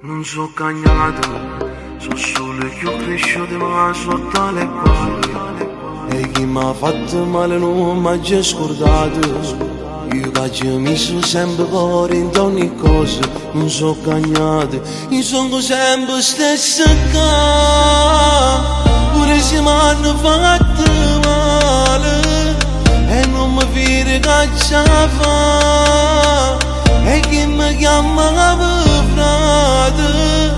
Non so cagnato, so solo che ho cresciuto ma sotto le palle. E chi mi ha fatto male non mi ha già scordato. Io che mi sono sempre fuori in ogni cosa. Non so cagnato, io sono sempre stessa qua. Pure se mi hanno fatto male e non mi fide che ce la fa. E chi mi chiama frate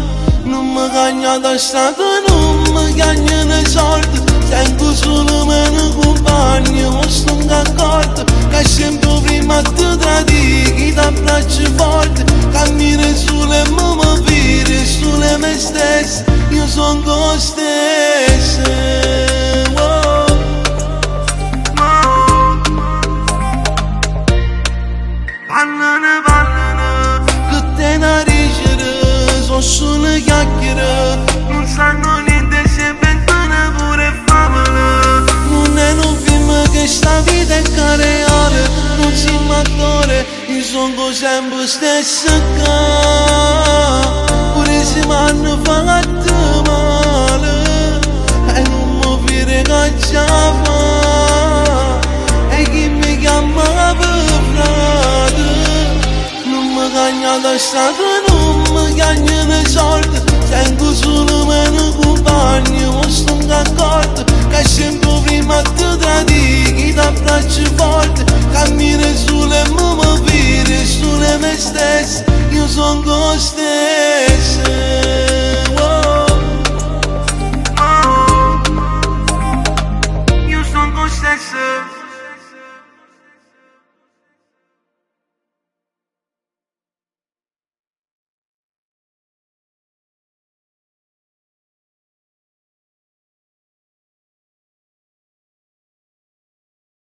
non mi cagna da strada, non mi cagna nei soldi. Tengo solo meno compagni, ma sono d'accordo che sempre prima ti tradichi da braccia forti. Cammino sulle mie vite, sulle me stesse, io sono con stesse. Parlano, che te narici, sono solo chiacchiere. Non sanno niente se vengono pure favole. Non è un film che sta vita è reale. Non si m'attore, io sono sempre stessa qua. Pure se mi hanno fatto male e non mi fide che ce la fa. E chi mi chiama frate non mi cagna da strada, non mi cagna nei soldi. Tengo solo meno compagni, ma sono d'accordo che sempre prima ti tradichi da braccia forti. Cammino sulle mie vite, sulle me stesse, io sono con stesse.